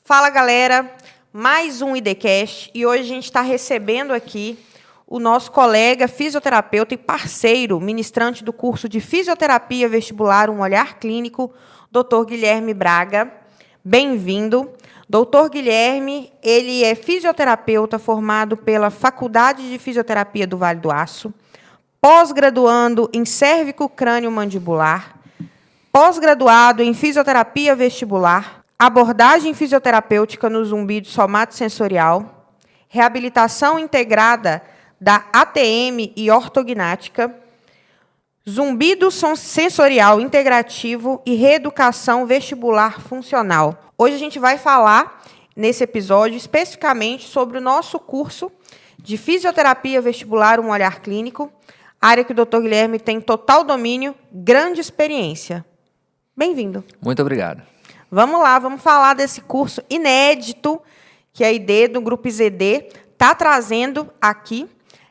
Fala, galera! Mais um IDCast e hoje a gente está recebendo aqui o nosso colega fisioterapeuta e parceiro, ministrante do curso de Fisioterapia Vestibular Um Olhar Clínico, Dr. Guilherme Braga. Bem-vindo. Dr. Guilherme, ele é fisioterapeuta formado pela Faculdade de Fisioterapia do Vale do Aço, pós-graduando em cérvico-crânio-mandibular, pós-graduado em fisioterapia vestibular, abordagem fisioterapêutica no zumbido somatosensorial, reabilitação integrada da ATM e ortognática, zumbido sensorial integrativo e reeducação vestibular funcional. Hoje a gente vai falar, nesse episódio, especificamente sobre o nosso curso de Fisioterapia Vestibular Um Olhar Clínico, área que o Dr. Guilherme tem total domínio, grande experiência. Bem-vindo. Muito obrigado. Vamos lá, vamos falar desse curso inédito que a ID do Grupo IZD está trazendo aqui.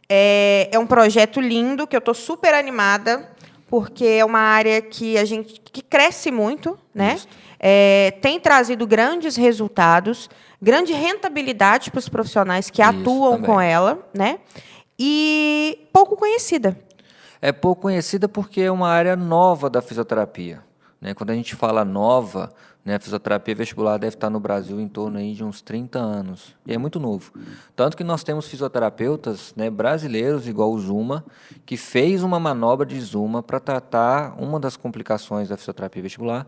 É um projeto lindo, que eu estou super animada, porque é uma área que cresce muito, né? Tem trazido grandes resultados, grande rentabilidade para os profissionais que atuam também com ela, né? E pouco conhecida. É pouco conhecida porque é uma área nova da fisioterapia, né? Quando a gente fala nova, né, a fisioterapia vestibular deve estar no Brasil em torno aí de uns 30 anos. E é muito novo. Tanto que nós temos fisioterapeutas, né, brasileiros, igual o Zuma, que fez uma manobra de Zuma para tratar uma das complicações da fisioterapia vestibular,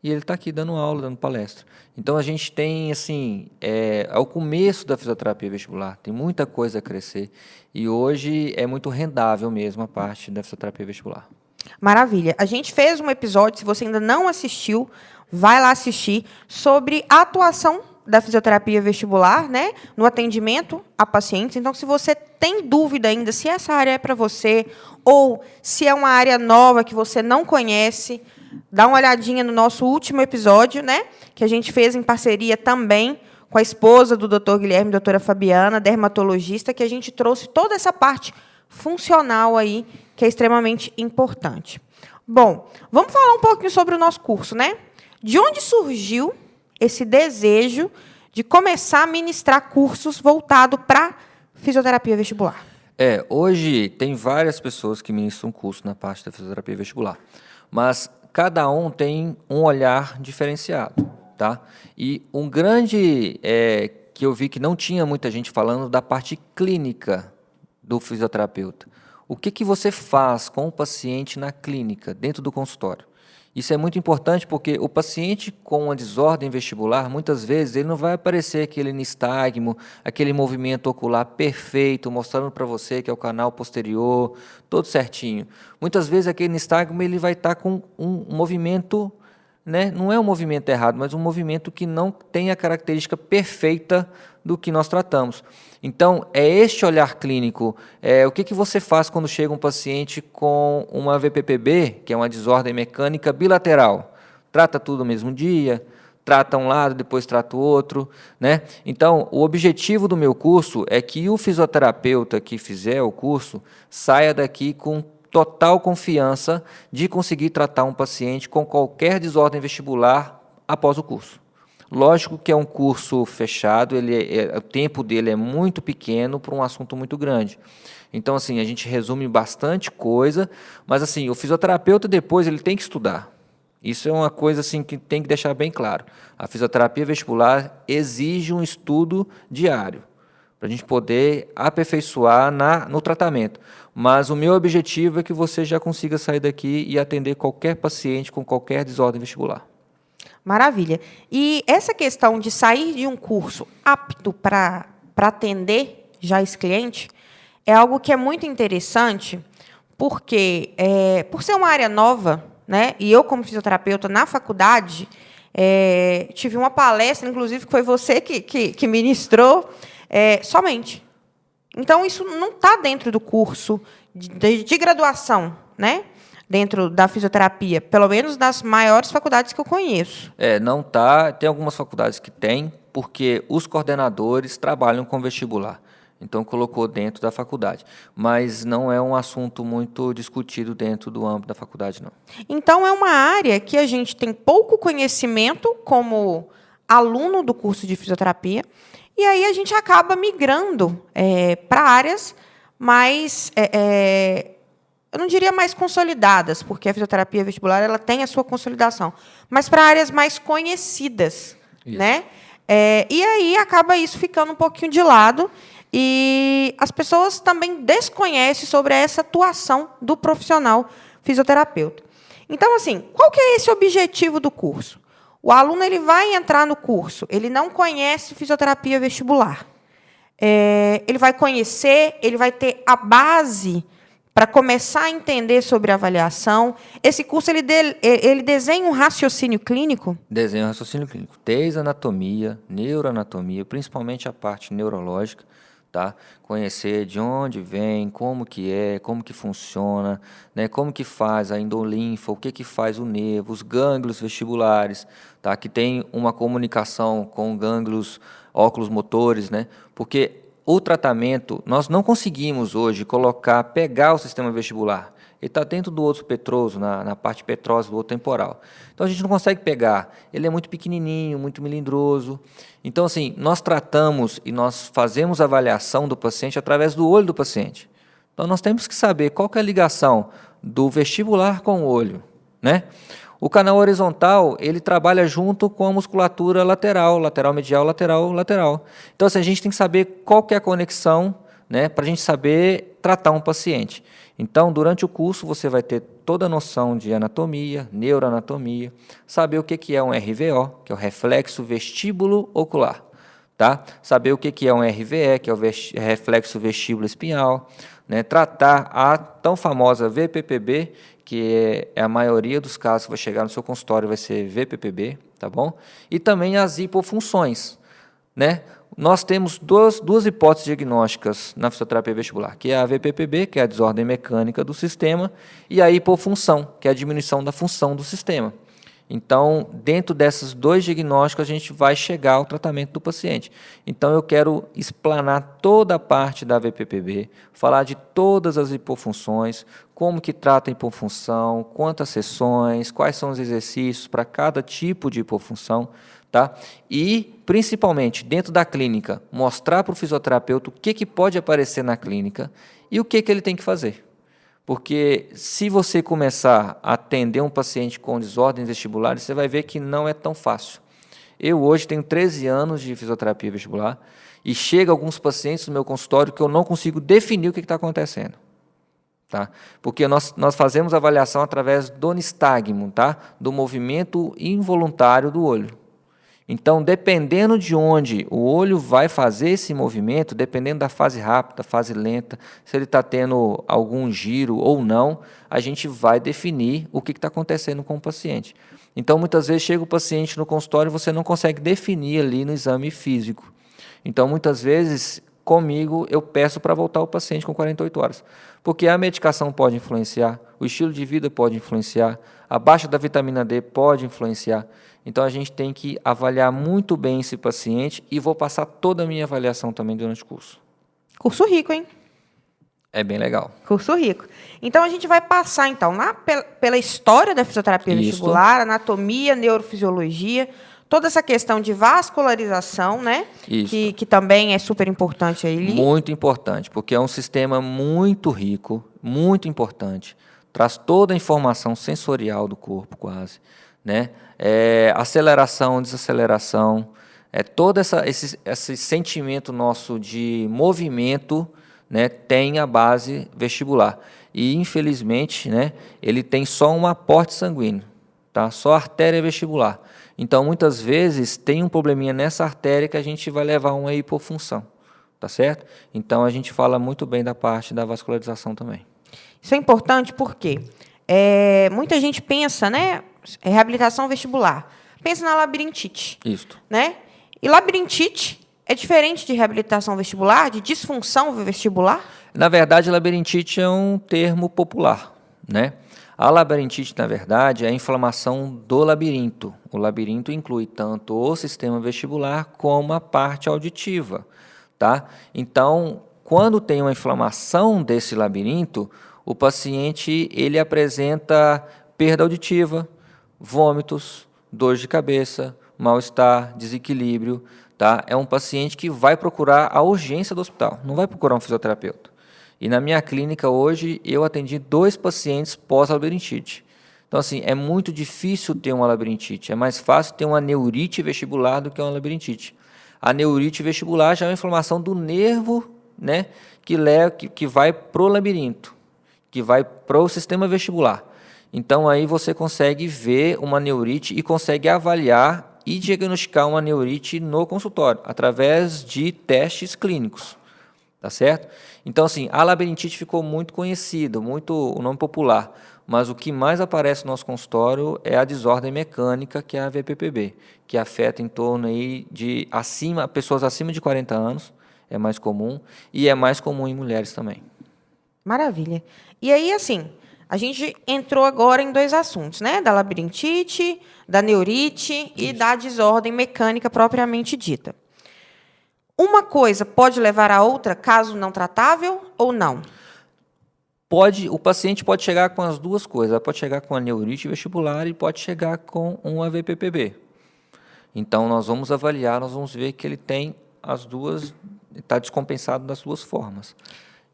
e ele está aqui dando aula, dando palestra. Então, a gente tem, assim, é o começo da fisioterapia vestibular, tem muita coisa a crescer, e hoje é muito rendável mesmo a parte da fisioterapia vestibular. Maravilha. A gente fez um episódio, se você ainda não assistiu, vai lá assistir, sobre a atuação da fisioterapia vestibular, né, no atendimento a pacientes. Então, se você tem dúvida ainda se essa área é para você, ou se é uma área nova que você não conhece, dá uma olhadinha no nosso último episódio, né, que a gente fez em parceria também com a esposa do Dr. Guilherme, doutora Fabiana, dermatologista, que a gente trouxe toda essa parte funcional aí, que é extremamente importante. Bom, vamos falar um pouquinho sobre o nosso curso, né? De onde surgiu esse desejo de começar a ministrar cursos voltados para fisioterapia vestibular? Hoje tem várias pessoas que ministram curso na parte da fisioterapia vestibular, mas cada um tem um olhar diferenciado, tá? E um grande que eu vi que não tinha muita gente falando da parte clínica do fisioterapeuta. O que você faz com o paciente na clínica, dentro do consultório? Isso é muito importante porque o paciente com uma desordem vestibular, muitas vezes, ele não vai aparecer aquele nistagmo, aquele movimento ocular perfeito, mostrando para você que é o canal posterior, todo certinho. Muitas vezes, aquele nistagmo ele vai estar com um movimento, né? Não é um movimento errado, mas um movimento que não tem a característica perfeita do que nós tratamos. Então, é este olhar clínico. O que você faz quando chega um paciente com uma VPPB, que é uma desordem mecânica bilateral? Trata tudo no mesmo dia, trata um lado, depois trata o outro, né? Então, o objetivo do meu curso é que o fisioterapeuta que fizer o curso saia daqui com total confiança de conseguir tratar um paciente com qualquer desordem vestibular após o curso. Lógico que é um curso fechado, o tempo dele é muito pequeno para um assunto muito grande. Então, assim, a gente resume bastante coisa, mas assim, o fisioterapeuta depois ele tem que estudar. Isso é uma coisa assim, que tem que deixar bem claro. A fisioterapia vestibular exige um estudo diário, para a gente poder aperfeiçoar no tratamento. Mas o meu objetivo é que você já consiga sair daqui e atender qualquer paciente com qualquer desordem vestibular. Maravilha. E essa questão de sair de um curso apto para atender já esse cliente é algo que é muito interessante, porque, por ser uma área nova, né, e eu, como fisioterapeuta, na faculdade, tive uma palestra, inclusive, que foi você que ministrou, somente. Então, isso não está dentro do curso de graduação, né? Dentro da fisioterapia, pelo menos das maiores faculdades que eu conheço. Não tá. Tem algumas faculdades que tem, porque os coordenadores trabalham com vestibular. Então, colocou dentro da faculdade. Mas não é um assunto muito discutido dentro do âmbito da faculdade, não. Então, é uma área que a gente tem pouco conhecimento como aluno do curso de fisioterapia, e aí a gente acaba migrando para áreas mais, eu não diria mais consolidadas, porque a fisioterapia vestibular ela tem a sua consolidação, mas para áreas mais conhecidas, né? E aí acaba isso ficando um pouquinho de lado, e as pessoas também desconhecem sobre essa atuação do profissional fisioterapeuta. Então, assim, qual que é esse objetivo do curso? O aluno ele vai entrar no curso, ele não conhece fisioterapia vestibular. Ele vai conhecer, ele vai ter a base para começar a entender sobre a avaliação. Esse curso ele desenha um raciocínio clínico? Desenha um raciocínio clínico, desde anatomia, neuroanatomia, principalmente a parte neurológica, tá? Conhecer de onde vem, como que funciona, né? Como que faz a endolinfa, o que faz o nervo, os gânglios vestibulares, tá? Que tem uma comunicação com gânglios óculos motores, né? Porque o tratamento, nós não conseguimos hoje pegar o sistema vestibular. Ele está dentro do outro petroso, na parte petrosa do outro temporal. Então, a gente não consegue pegar. Ele é muito pequenininho, muito melindroso. Então, assim, nós tratamos e nós fazemos a avaliação do paciente através do olho do paciente. Então, nós temos que saber qual que é a ligação do vestibular com o olho, né? O canal horizontal, ele trabalha junto com a musculatura lateral, lateral medial, lateral, lateral. Então, assim, a gente tem que saber qual que é a conexão, né, para a gente saber tratar um paciente. Então, durante o curso, você vai ter toda a noção de anatomia, neuroanatomia, saber o que é um RVO, que é o reflexo vestíbulo ocular, tá? Saber o que é um RVE, que é o reflexo vestíbulo espinhal, né? Tratar a tão famosa VPPB, que é a maioria dos casos que vai chegar no seu consultório vai ser VPPB, tá bom? E também as hipofunções, né? Nós temos duas hipóteses diagnósticas na fisioterapia vestibular, que é a VPPB, que é a desordem mecânica do sistema, e a hipofunção, que é a diminuição da função do sistema. Então, dentro desses dois diagnósticos, a gente vai chegar ao tratamento do paciente. Então, eu quero explanar toda a parte da VPPB, falar de todas as hipofunções, como que trata a hipofunção, quantas sessões, quais são os exercícios para cada tipo de hipofunção, tá? E, principalmente, dentro da clínica, mostrar para o fisioterapeuta o que pode aparecer na clínica e o que ele tem que fazer. Porque se você começar a atender um paciente com desordens vestibulares, você vai ver que não é tão fácil. Eu hoje tenho 13 anos de fisioterapia vestibular e chega alguns pacientes no meu consultório que eu não consigo definir o que está acontecendo. Tá? Porque nós fazemos avaliação através do nistagmo, tá? Do movimento involuntário do olho. Então, dependendo de onde o olho vai fazer esse movimento, dependendo da fase rápida, fase lenta, se ele está tendo algum giro ou não, a gente vai definir o que está acontecendo com o paciente. Então, muitas vezes chega o paciente no consultório e você não consegue definir ali no exame físico. Então, muitas vezes, comigo, eu peço para voltar o paciente com 48 horas. Porque a medicação pode influenciar, o estilo de vida pode influenciar, a baixa da vitamina D pode influenciar. Então, a gente tem que avaliar muito bem esse paciente e vou passar toda a minha avaliação também durante o curso. Curso rico, hein? É bem legal. Curso rico. Então, a gente vai passar, então, pela história da fisioterapia vestibular, anatomia, neurofisiologia, toda essa questão de vascularização, né? Que também é super importante aí. Muito importante, porque é um sistema muito rico, muito importante. Traz toda a informação sensorial do corpo, quase, né? Aceleração, desaceleração, todo esse sentimento nosso de movimento, né, tem a base vestibular. E, infelizmente, né, ele tem só um aporte sanguíneo, tá? Só artéria vestibular. Então, muitas vezes, tem um probleminha nessa artéria que a gente vai levar a uma hipofunção, tá certo? Então, a gente fala muito bem da parte da vascularização também. Isso é importante porque muita gente pensa, né? Reabilitação vestibular. Pensa na labirintite. Isso. Né? E labirintite é diferente de reabilitação vestibular, de disfunção vestibular? Na verdade, labirintite é um termo popular, né? A labirintite, na verdade, é a inflamação do labirinto. O labirinto inclui tanto o sistema vestibular como a parte auditiva, tá? Então, quando tem uma inflamação desse labirinto, o paciente ele apresenta perda auditiva, vômitos, dor de cabeça, mal-estar, desequilíbrio, tá? É um paciente que vai procurar a urgência do hospital, não vai procurar um fisioterapeuta. E na minha clínica hoje, eu atendi 2 pacientes pós-labirintite. Então, assim, é muito difícil ter uma labirintite. É mais fácil ter uma neurite vestibular do que uma labirintite. A neurite vestibular já é uma inflamação do nervo, né, que vai para o labirinto, que vai para o sistema vestibular. Então, aí você consegue ver uma neurite e consegue avaliar e diagnosticar uma neurite no consultório, através de testes clínicos. Tá certo? Então, assim, a labirintite ficou muito conhecida, muito o nome popular, mas o que mais aparece no nosso consultório é a desordem mecânica, que é a VPPB, que afeta em torno aí de pessoas acima de 40 anos, é mais comum, e é mais comum em mulheres também. Maravilha. E aí, assim, a gente entrou agora em 2 assuntos, né? Da labirintite, da neurite e da desordem mecânica propriamente dita. Uma coisa pode levar a outra, caso não tratável, ou não? O paciente pode chegar com as 2 coisas. Pode chegar com a neurite vestibular e pode chegar com uma VPPB. Então, nós vamos avaliar, nós vamos ver que ele tem as 2, está descompensado das 2 formas.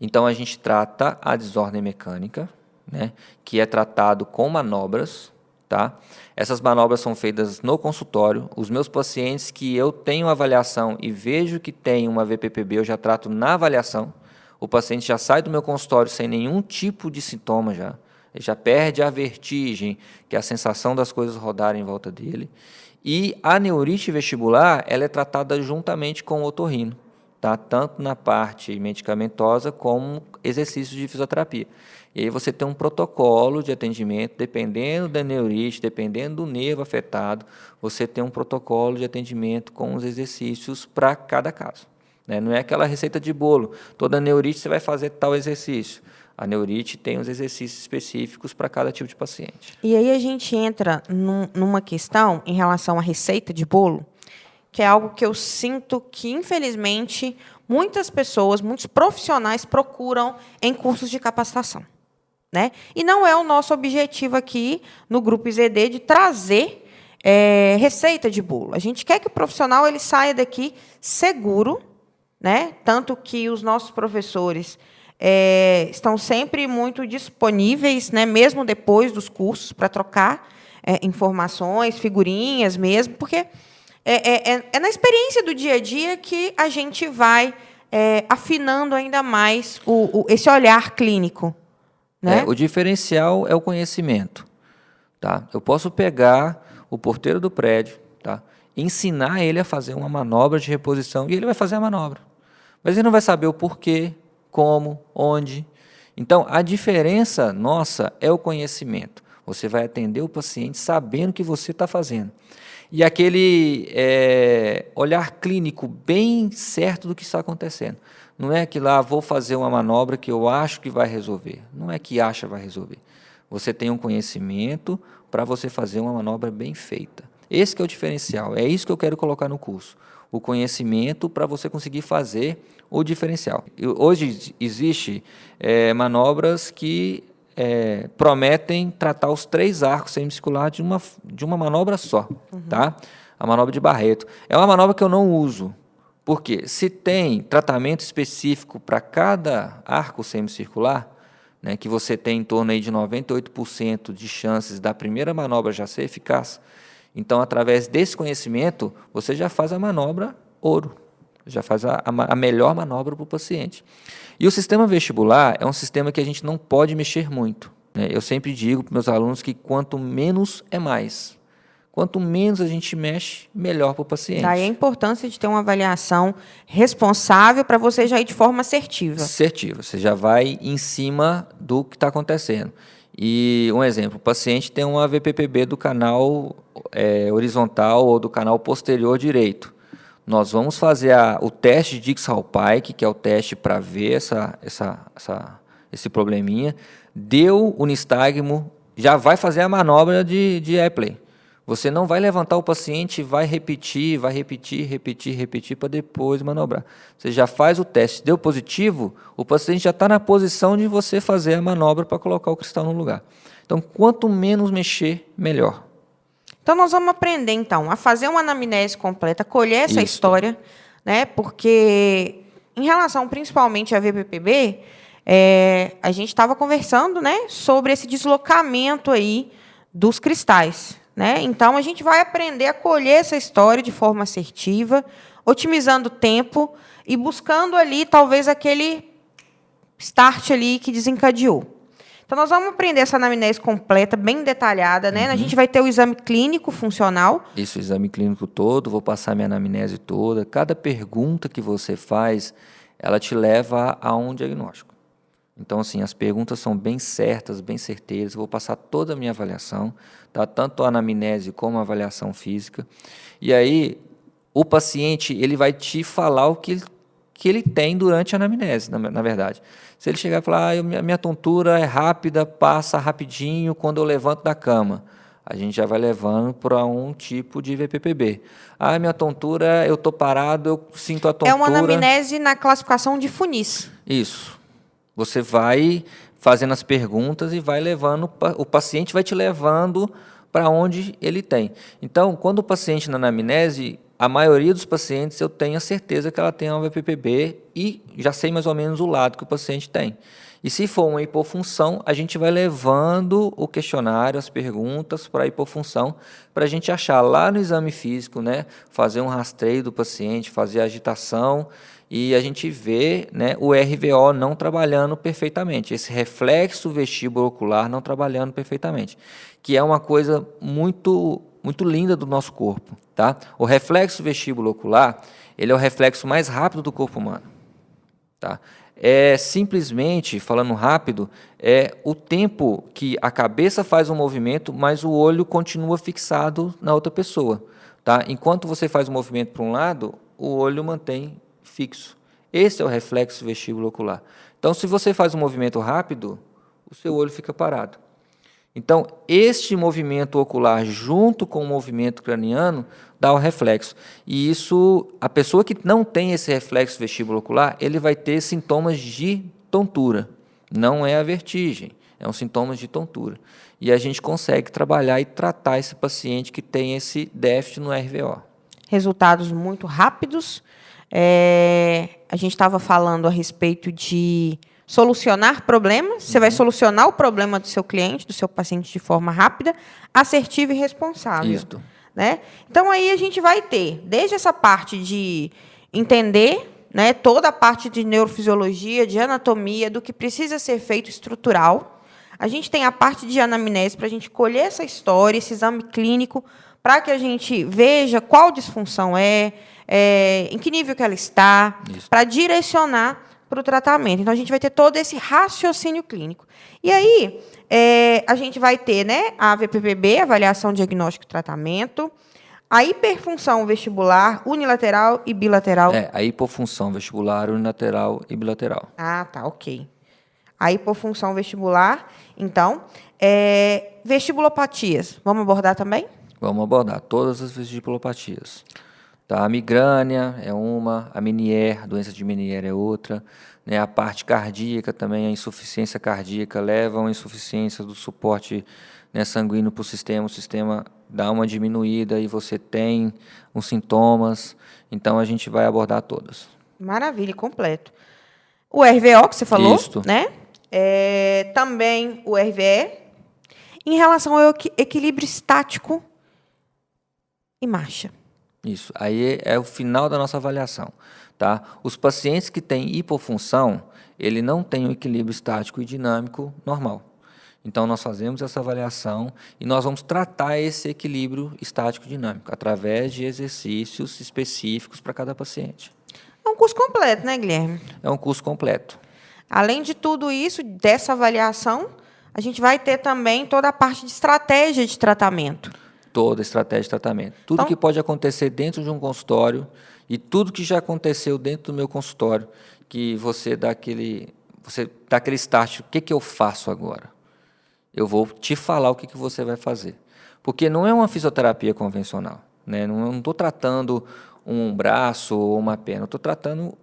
Então, a gente trata a desordem mecânica, né, que é tratado com manobras. Tá? Essas manobras são feitas no consultório. Os meus pacientes que eu tenho avaliação e vejo que tem uma VPPB, eu já trato na avaliação. O paciente já sai do meu consultório sem nenhum tipo de sintoma já. Ele já perde a vertigem, que é a sensação das coisas rodarem em volta dele. E a neurite vestibular, ela é tratada juntamente com o otorrino, tá? Tanto na parte medicamentosa como exercícios de fisioterapia. E aí você tem um protocolo de atendimento, dependendo da neurite, dependendo do nervo afetado, você tem um protocolo de atendimento com os exercícios para cada caso. Né? Não é aquela receita de bolo, toda neurite você vai fazer tal exercício. A neurite tem os exercícios específicos para cada tipo de paciente. E aí a gente entra numa questão em relação à receita de bolo, que é algo que eu sinto que, infelizmente, muitas pessoas, muitos profissionais procuram em cursos de capacitação. Né? E não é o nosso objetivo aqui no Grupo IZD de trazer receita de bolo. A gente quer que o profissional ele saia daqui seguro, né? Tanto que os nossos professores estão sempre muito disponíveis, né? Mesmo depois dos cursos, para trocar informações, figurinhas mesmo, porque é na experiência do dia a dia que a gente vai afinando ainda mais esse olhar clínico. Né? O diferencial é o conhecimento. Tá? Eu posso pegar o porteiro do prédio, tá? Ensinar ele a fazer uma manobra de reposição e ele vai fazer a manobra. Mas ele não vai saber o porquê, como, onde. Então, a diferença nossa é o conhecimento. Você vai atender o paciente sabendo o que você está fazendo. E aquele olhar clínico bem certo do que está acontecendo. Não é que lá vou fazer uma manobra que eu acho que vai resolver. Não é que acha vai resolver. Você tem um conhecimento para você fazer uma manobra bem feita. Esse que é o diferencial. É isso que eu quero colocar no curso. O conhecimento para você conseguir fazer o diferencial. Hoje existe manobras que prometem tratar os 3 arcos semicirculares de uma manobra só. Uhum. Tá? A manobra de Barreto. É uma manobra que eu não uso. Porque se tem tratamento específico para cada arco semicircular, né, que você tem em torno aí de 98% de chances da primeira manobra já ser eficaz, então, através desse conhecimento, você já faz a manobra ouro, já faz a melhor manobra para o paciente. E o sistema vestibular é um sistema que a gente não pode mexer muito. Né? Eu sempre digo para meus alunos que quanto menos é mais. Quanto menos a gente mexe, melhor para o paciente. Daí a importância de ter uma avaliação responsável para você já ir de forma assertiva. Assertiva. Você já vai em cima do que está acontecendo. E um exemplo, o paciente tem uma VPPB do canal horizontal ou do canal posterior direito. Nós vamos fazer o teste de Dix-Hallpike, que é o teste para ver esse probleminha. Deu o nistagmo, já vai fazer a manobra de Epley. Você não vai levantar o paciente, vai repetir para depois manobrar. Você já faz o teste, deu positivo, o paciente já está na posição de você fazer a manobra para colocar o cristal no lugar. Então, quanto menos mexer, melhor. Então, nós vamos aprender, então, a fazer uma anamnese completa, colher essa Isso. história, né? Porque, em relação principalmente à VPPB, a gente estava conversando, né, sobre esse deslocamento aí dos cristais, né? Então, a gente vai aprender a colher essa história de forma assertiva, otimizando o tempo e buscando ali, talvez, aquele start ali que desencadeou. Então, nós vamos aprender essa anamnese completa, bem detalhada, né? A gente vai ter o exame clínico funcional. Isso, o exame clínico todo, vou passar minha anamnese toda. Cada pergunta que você faz, ela te leva a um diagnóstico. Então, assim, as perguntas são bem certas, bem certeiras. Eu vou passar toda a minha avaliação, tá? Tanto a anamnese como a avaliação física. E aí, o paciente, ele vai te falar o que ele tem durante a anamnese, na verdade. Se ele chegar e falar, minha tontura é rápida, passa rapidinho quando eu levanto da cama, a gente já vai levando para um tipo de VPPB. Minha tontura, eu estou parado, eu sinto a tontura... É uma anamnese na classificação de FUNIS. Isso. Você vai fazendo as perguntas e vai levando, o paciente vai te levando para onde ele tem. Então, quando o paciente na anamnese, a maioria dos pacientes eu tenho a certeza que ela tem uma VPPB e já sei mais ou menos o lado que o paciente tem. E se for uma hipofunção, a gente vai levando o questionário, as perguntas para a hipofunção, para a gente achar lá no exame físico, né, fazer um rastreio do paciente, fazer a agitação e a gente vê, né, o RVO não trabalhando perfeitamente, esse reflexo vestíbulo-ocular não trabalhando perfeitamente, que é uma coisa muito linda do nosso corpo, tá? O reflexo vestíbulo-ocular, ele é o reflexo mais rápido do corpo humano, tá? Simplesmente, falando rápido, o tempo que a cabeça faz um movimento, mas o olho continua fixado na outra pessoa, tá? Enquanto você faz um movimento para um lado, o olho mantém fixo. Esse é o reflexo vestíbulo-ocular. Então, se você faz um movimento rápido, o seu olho fica parado. Então, este movimento ocular, junto com o movimento craniano, dá o reflexo. E isso, a pessoa que não tem esse reflexo vestíbulo-ocular, ele vai ter sintomas de tontura. Não é a vertigem, é um sintoma de tontura. E a gente consegue trabalhar e tratar esse paciente que tem esse déficit no RVO. Resultados muito rápidos. A gente estava falando a respeito de solucionar problemas. Você vai solucionar o problema do seu cliente, do seu paciente, de forma rápida, assertiva e responsável. Isso. Né? Então, aí a gente vai ter, desde essa parte de entender, né, toda a parte de neurofisiologia, de anatomia, do que precisa ser feito estrutural. A gente tem a parte de anamnese para a gente colher essa história, esse exame clínico, para que a gente veja qual disfunção em que nível que ela está, para direcionar para o tratamento. Então, a gente vai ter todo esse raciocínio clínico. E aí, a gente vai ter, né, a VPPB, avaliação, diagnóstico e tratamento, a hiperfunção vestibular, unilateral e bilateral. A hipofunção vestibular, unilateral e bilateral. Tá, ok. A hipofunção vestibular, então, vestibulopatias. Vamos abordar também? Vamos abordar todas as vestibulopatias. Tá? A migrânia é uma, a Meniere, doença de Meniere é outra, né? A parte cardíaca também, a insuficiência cardíaca leva a uma insuficiência do suporte, né, sanguíneo para o sistema dá uma diminuída e você tem os sintomas, então a gente vai abordar todas. Maravilha, completo. O RVO, que você falou, Isto. né? Também o RVE, em relação ao equilíbrio estático e marcha. Isso, aí é o final da nossa avaliação, tá? Os pacientes que têm hipofunção, ele não tem um equilíbrio estático e dinâmico normal. Então, nós fazemos essa avaliação e nós vamos tratar esse equilíbrio estático e dinâmico através de exercícios específicos para cada paciente. É um curso completo, né, Guilherme? É um curso completo. Além de tudo isso, dessa avaliação, a gente vai ter também toda a parte de estratégia de tratamento. Toda a estratégia de tratamento. Tudo que pode acontecer dentro de um consultório e tudo que já aconteceu dentro do meu consultório, que você dá aquele start, o que eu faço agora? Eu vou te falar o que você vai fazer. Porque não é uma fisioterapia convencional, né? Não estou tratando um braço ou uma perna, eu estou tratando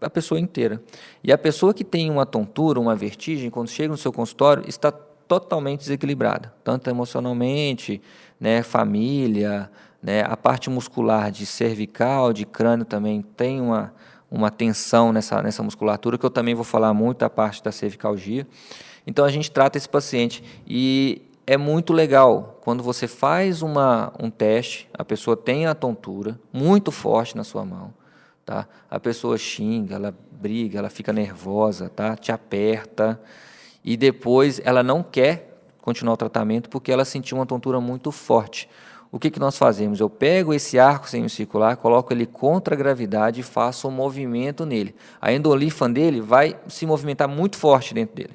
a pessoa inteira. E a pessoa que tem uma tontura, uma vertigem, quando chega no seu consultório, está totalmente desequilibrada, tanto emocionalmente, né, família, né, a parte muscular de cervical, de crânio também tem uma tensão nessa musculatura, que eu também vou falar muito da parte da cervicalgia. Então, a gente trata esse paciente e é muito legal quando você faz um teste, a pessoa tem a tontura muito forte na sua mão, tá? A pessoa xinga, ela briga, ela fica nervosa, tá? Te aperta e depois ela não quer continuar o tratamento porque ela sentiu uma tontura muito forte. O que nós fazemos? Eu pego esse arco semicircular, coloco ele contra a gravidade e faço um movimento nele. A endolifa dele vai se movimentar muito forte dentro dele.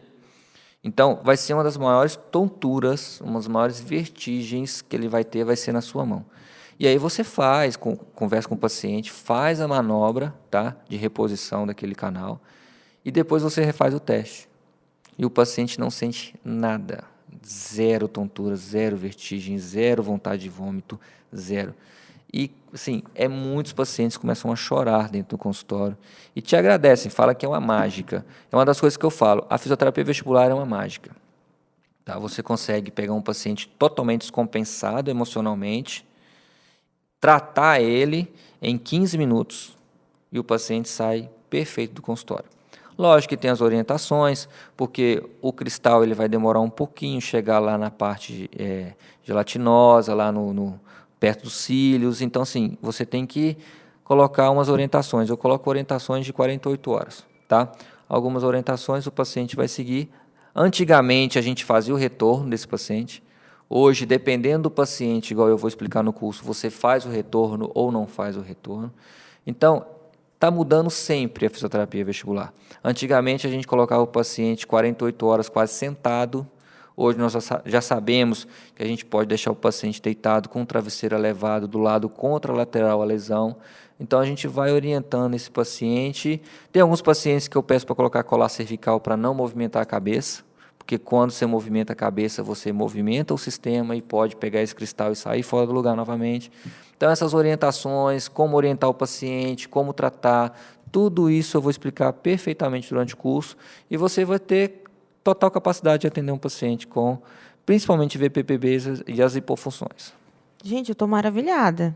Então, vai ser uma das maiores tonturas, uma das maiores vertigens que ele vai ter, vai ser na sua mão. E aí você conversa com o paciente, faz a manobra, tá, de reposição daquele canal e depois você refaz o teste. E o paciente não sente nada. Zero tontura, zero vertigem, zero vontade de vômito, zero. E, assim, muitos pacientes começam a chorar dentro do consultório e te agradecem, fala que é uma mágica. É uma das coisas que eu falo, a fisioterapia vestibular é uma mágica. Tá? Você consegue pegar um paciente totalmente descompensado emocionalmente, tratar ele em 15 minutos e o paciente sai perfeito do consultório. Lógico que tem as orientações, porque o cristal ele vai demorar um pouquinho chegar lá na parte gelatinosa, lá perto dos cílios. Então, assim, você tem que colocar umas orientações. Eu coloco orientações de 48 horas, tá? Algumas orientações o paciente vai seguir. Antigamente, a gente fazia o retorno desse paciente. Hoje, dependendo do paciente, igual eu vou explicar no curso, você faz o retorno ou não faz o retorno. Então, está mudando sempre a fisioterapia vestibular. Antigamente, a gente colocava o paciente 48 horas quase sentado. Hoje, nós já sabemos que a gente pode deixar o paciente deitado com o travesseiro elevado do lado contralateral à lesão. Então, a gente vai orientando esse paciente. Tem alguns pacientes que eu peço para colocar colar cervical para não movimentar a cabeça, porque quando você movimenta a cabeça, você movimenta o sistema e pode pegar esse cristal e sair fora do lugar novamente. Então, essas orientações, como orientar o paciente, como tratar, tudo isso eu vou explicar perfeitamente durante o curso e você vai ter total capacidade de atender um paciente com, principalmente, VPPBs e as hipofunções. Gente, eu estou maravilhada.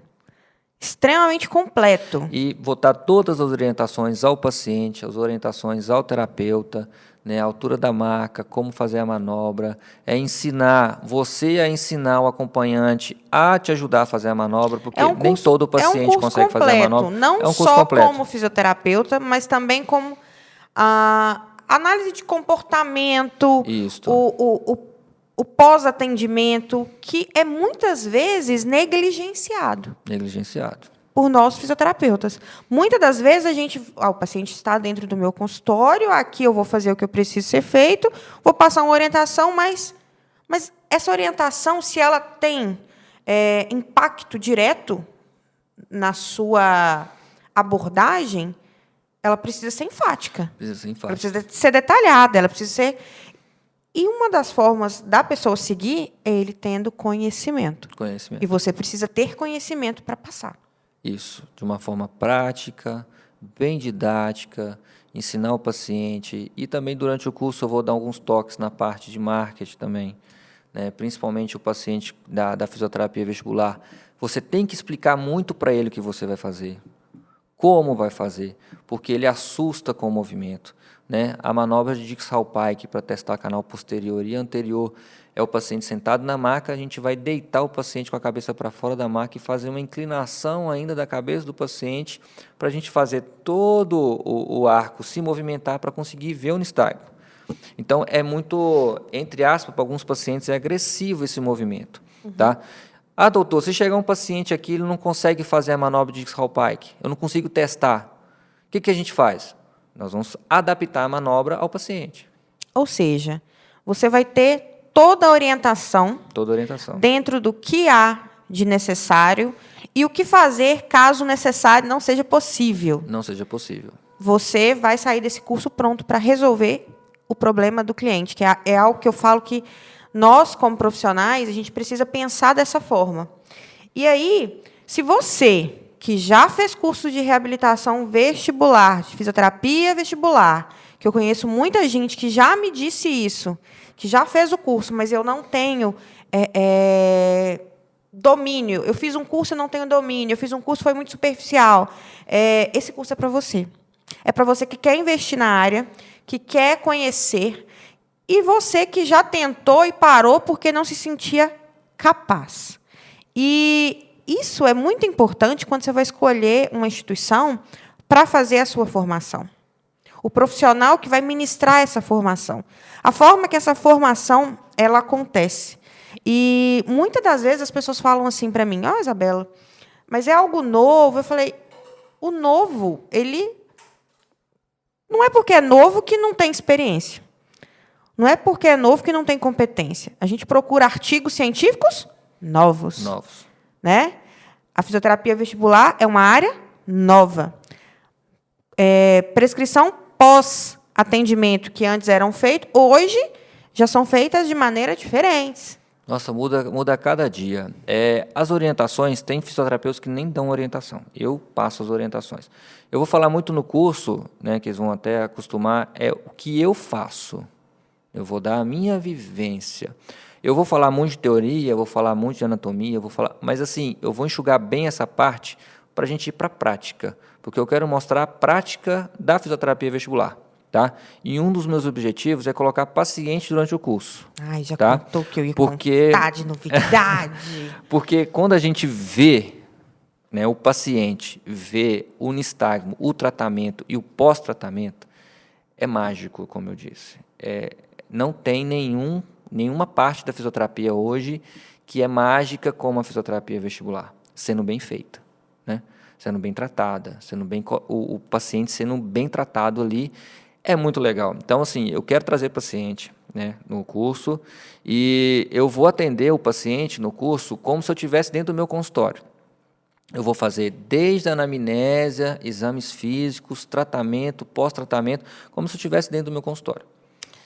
Extremamente completo. E vou dar todas as orientações ao paciente, as orientações ao terapeuta, né, a altura da maca, como fazer a manobra, você a ensinar o acompanhante a te ajudar a fazer a manobra, porque nem todo paciente consegue fazer a manobra. Não só como fisioterapeuta, mas também como a análise de comportamento, o pós-atendimento, que é muitas vezes negligenciado. Por nós fisioterapeutas. Muitas das vezes o paciente está dentro do meu consultório, aqui eu vou fazer o que eu preciso ser feito, vou passar uma orientação, mas essa orientação, se ela tem impacto direto na sua abordagem, ela precisa ser enfática. Ela precisa ser detalhada, ela precisa ser... E uma das formas da pessoa seguir é ele tendo conhecimento. E você precisa ter conhecimento para passar. Isso, de uma forma prática, bem didática, ensinar o paciente. E também durante o curso eu vou dar alguns toques na parte de marketing também, né? Principalmente o paciente da fisioterapia vestibular. Você tem que explicar muito para ele o que você vai fazer, como vai fazer, porque ele assusta com o movimento, né? A manobra de Dix-Hallpike para testar canal posterior e anterior é o paciente sentado na maca, a gente vai deitar o paciente com a cabeça para fora da maca e fazer uma inclinação ainda da cabeça do paciente para a gente fazer todo o arco se movimentar para conseguir ver o nistagmo. Então, é muito, entre aspas, para alguns pacientes é agressivo esse movimento. Tá? Ah, doutor, se chegar um paciente aqui, ele não consegue fazer a manobra de Dix-Hallpike, eu não consigo testar. O que a gente faz? Nós vamos adaptar a manobra ao paciente. Ou seja, você vai ter toda a orientação dentro do que há de necessário e o que fazer caso necessário não seja possível. Você vai sair desse curso pronto para resolver o problema do cliente, que é algo que eu falo que nós, como profissionais, a gente precisa pensar dessa forma. E aí, se você que já fez curso de reabilitação vestibular, de fisioterapia vestibular, que eu conheço muita gente que já me disse isso, que já fez o curso, mas eu não tenho domínio. Eu fiz um curso e não tenho domínio. Eu fiz um curso, foi muito superficial. Esse curso é para você. É para você que quer investir na área, que quer conhecer, e você que já tentou e parou porque não se sentia capaz. E isso é muito importante quando você vai escolher uma instituição para fazer a sua formação. O profissional que vai ministrar essa formação. A forma que essa formação ela acontece. E muitas das vezes as pessoas falam assim para mim: Isabela, mas é algo novo. Eu falei, o novo, ele não é porque é novo que não tem experiência. Não é porque é novo que não tem competência. A gente procura artigos científicos novos. Né? A fisioterapia vestibular é uma área nova. Prescrição pós-atendimento, que antes eram feitas, hoje já são feitas de maneira diferentes. Nossa, muda a cada dia. As orientações, tem fisioterapeutas que nem dão orientação. Eu passo as orientações. Eu vou falar muito no curso, né, que eles vão até acostumar, o que eu faço. Eu vou dar a minha vivência. Eu vou falar muito de teoria, eu vou falar muito de anatomia, mas assim, eu vou enxugar bem essa parte para a gente ir para a prática, porque eu quero mostrar a prática da fisioterapia vestibular. Tá? E um dos meus objetivos é colocar paciente durante o curso. Ai, já tá? contou que eu ia contar de novidade. Porque quando a gente vê, né, o paciente vê o nistagmo, o tratamento e o pós-tratamento, é mágico, como eu disse. Não tem nenhuma parte da fisioterapia hoje que é mágica como a fisioterapia vestibular, sendo bem feita, né? Sendo bem tratada, o paciente sendo bem tratado ali. É muito legal. Então, assim, eu quero trazer paciente, né, no curso e eu vou atender o paciente no curso como se eu estivesse dentro do meu consultório. Eu vou fazer desde a anamnésia, exames físicos, tratamento, pós-tratamento, como se eu estivesse dentro do meu consultório.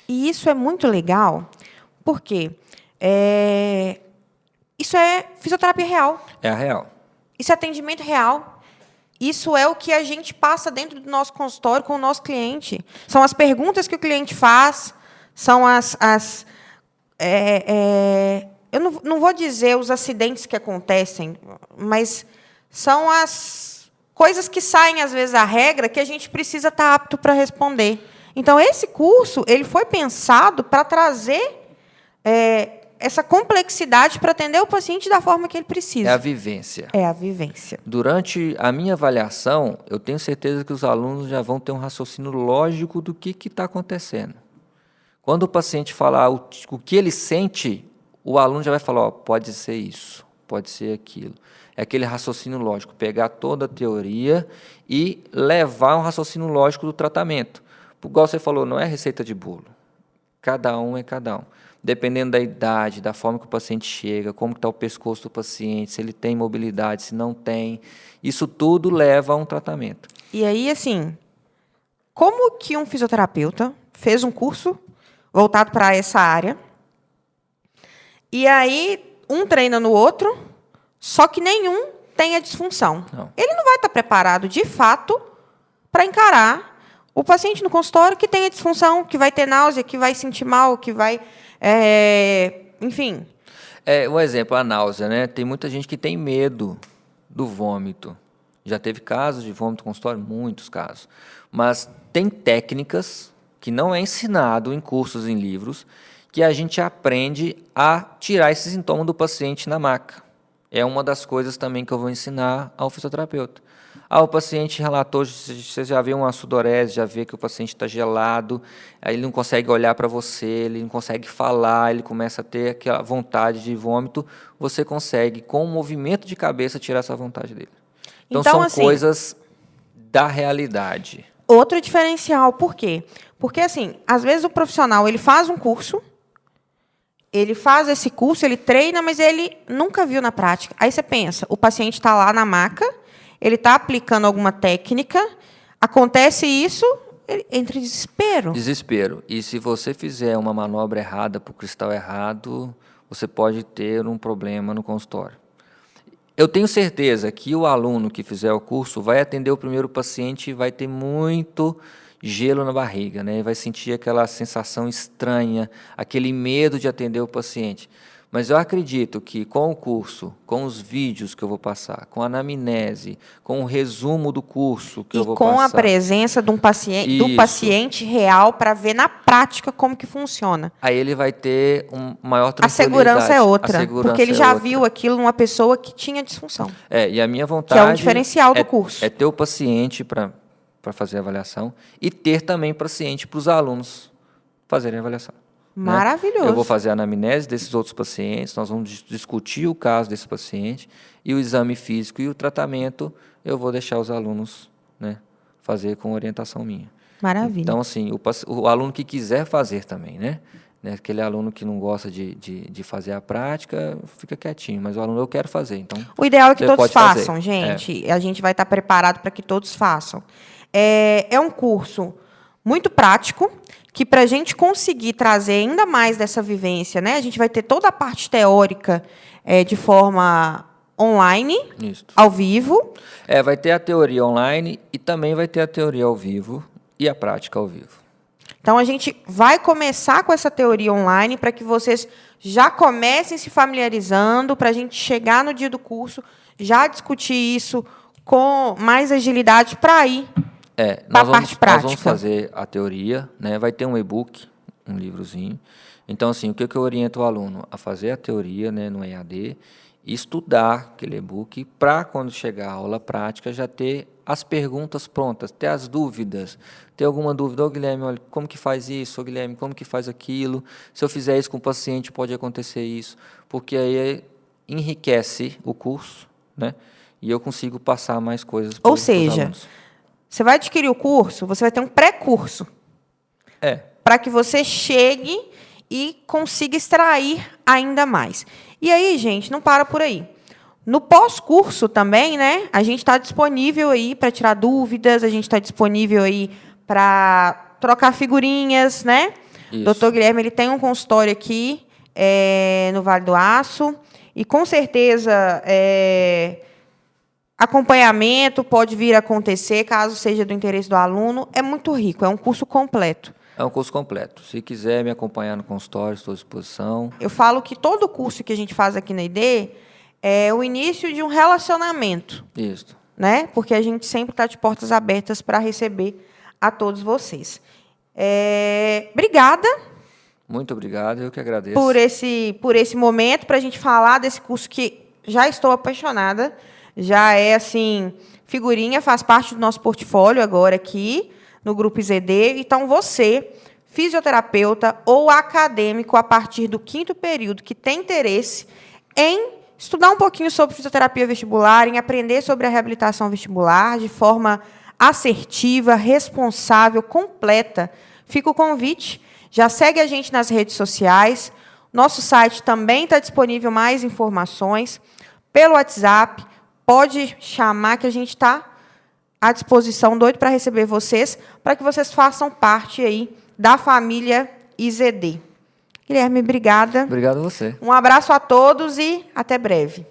E isso é muito legal, porque isso é fisioterapia real. É a real. Isso é atendimento real. Isso é o que a gente passa dentro do nosso consultório com o nosso cliente. São as perguntas que o cliente faz, são eu não vou dizer os acidentes que acontecem, mas são as coisas que saem, às vezes, da regra que a gente precisa estar apto para responder. Então, esse curso ele foi pensado para trazer essa complexidade para atender o paciente da forma que ele precisa. É a vivência. É a vivência. Durante a minha avaliação, eu tenho certeza que os alunos já vão ter um raciocínio lógico do que está acontecendo. Quando o paciente falar o que ele sente, o aluno já vai falar, pode ser isso, pode ser aquilo. É aquele raciocínio lógico, pegar toda a teoria e levar um raciocínio lógico do tratamento. Igual você falou, não é receita de bolo. Cada um é cada um. Dependendo da idade, da forma que o paciente chega, como está o pescoço do paciente, se ele tem mobilidade, se não tem, isso tudo leva a um tratamento. E aí, assim, como que um fisioterapeuta fez um curso voltado para essa área, e aí um treina no outro, só que nenhum tem a disfunção? Não. Ele não vai estar preparado, de fato, para encarar o paciente no consultório que tem a disfunção, que vai ter náusea, que vai sentir mal, que vai... enfim. Um exemplo, a náusea, né? Tem muita gente que tem medo do vômito. Já teve casos de vômito no consultório? Muitos casos. Mas tem técnicas que não é ensinado em cursos, em livros, que a gente aprende a tirar esse sintoma do paciente na maca. É uma das coisas também que eu vou ensinar ao fisioterapeuta. O paciente relatou, você já vê uma sudorese, já vê que o paciente está gelado, aí ele não consegue olhar para você, ele não consegue falar, ele começa a ter aquela vontade de vômito, você consegue, com um movimento de cabeça, tirar essa vontade dele. Então são assim, coisas da realidade. Outro diferencial, por quê? Porque, assim, às vezes o profissional ele faz um curso, ele faz esse curso, ele treina, mas ele nunca viu na prática. Aí você pensa, o paciente está lá na maca, ele está aplicando alguma técnica, acontece isso, ele entra em desespero. Desespero. E se você fizer uma manobra errada para o cristal errado, você pode ter um problema no consultório. Eu tenho certeza que o aluno que fizer o curso vai atender o primeiro paciente e vai ter muito gelo na barriga, né? Vai sentir aquela sensação estranha, aquele medo de atender o paciente. Mas eu acredito que com o curso, com os vídeos que eu vou passar, com a anamnese, com o resumo do curso que eu vou passar... E com a presença de um paciente, do paciente real para ver na prática como que funciona. Aí ele vai ter maior tranquilidade. A segurança é outra, porque ele já outra. Viu aquilo numa pessoa que tinha disfunção. E a minha vontade... Que é um diferencial do curso. É ter o paciente para fazer a avaliação e ter também paciente para os alunos fazerem a avaliação. Maravilhoso. Né? Eu vou fazer a anamnese desses outros pacientes, nós vamos discutir o caso desse paciente e o exame físico e o tratamento eu vou deixar os alunos, né, fazer com orientação minha. Maravilha. Então, assim, o aluno que quiser fazer também, né? Aquele aluno que não gosta de fazer a prática, fica quietinho, mas o aluno eu quero fazer. Então, o ideal é que todos façam, fazer. Gente. A gente vai estar preparado para que todos façam. É um curso muito prático, que para a gente conseguir trazer ainda mais dessa vivência, né, a gente vai ter toda a parte teórica de forma online, ao vivo. Vai ter a teoria online e também vai ter a teoria ao vivo e a prática ao vivo. Então, a gente vai começar com essa teoria online para que vocês já comecem se familiarizando, para a gente chegar no dia do curso, já discutir isso com mais agilidade para ir para a parte prática. Nós vamos fazer a teoria, né? Vai ter um e-book, um livrozinho. Então, assim, o que eu oriento o aluno? A fazer a teoria, né, no EAD, e estudar aquele e-book para, quando chegar a aula prática, já ter as perguntas prontas, ter as dúvidas. Ter alguma dúvida, ô Guilherme, olha, como que faz isso? Ô Guilherme, como que faz aquilo? Se eu fizer isso com o paciente, pode acontecer isso. Porque aí enriquece o curso, né? E eu consigo passar mais coisas para os alunos. Ou seja, você vai adquirir o curso, você vai ter um pré-curso. Para que você chegue e consiga extrair ainda mais. E aí, gente, não para por aí. No pós-curso também, né? A gente está disponível aí para tirar dúvidas, a gente está disponível aí para trocar figurinhas, né? O Dr. Guilherme, ele tem um consultório aqui no Vale do Aço e, com certeza, acompanhamento pode vir a acontecer, caso seja do interesse do aluno. É muito rico, é um curso completo. É um curso completo. Se quiser me acompanhar no consultório, estou à disposição. Eu falo que todo curso que a gente faz aqui na ID é o início de um relacionamento. Isso. Né? Porque a gente sempre está de portas abertas para receber a todos vocês. Obrigada. Muito obrigado, eu que agradeço. Por esse momento, para a gente falar desse curso que já estou apaixonada. Já é, assim, figurinha, faz parte do nosso portfólio agora aqui, no Grupo IZD. Então, você, fisioterapeuta ou acadêmico, a partir do 5º período, que tem interesse em estudar um pouquinho sobre fisioterapia vestibular, em aprender sobre a reabilitação vestibular de forma assertiva, responsável, completa, fica o convite. Já segue a gente nas redes sociais. Nosso site também está disponível mais informações pelo WhatsApp. Pode chamar que a gente está à disposição, doido para receber vocês, para que vocês façam parte aí da família IZD. Guilherme, obrigada. Obrigado a você. Um abraço a todos e até breve.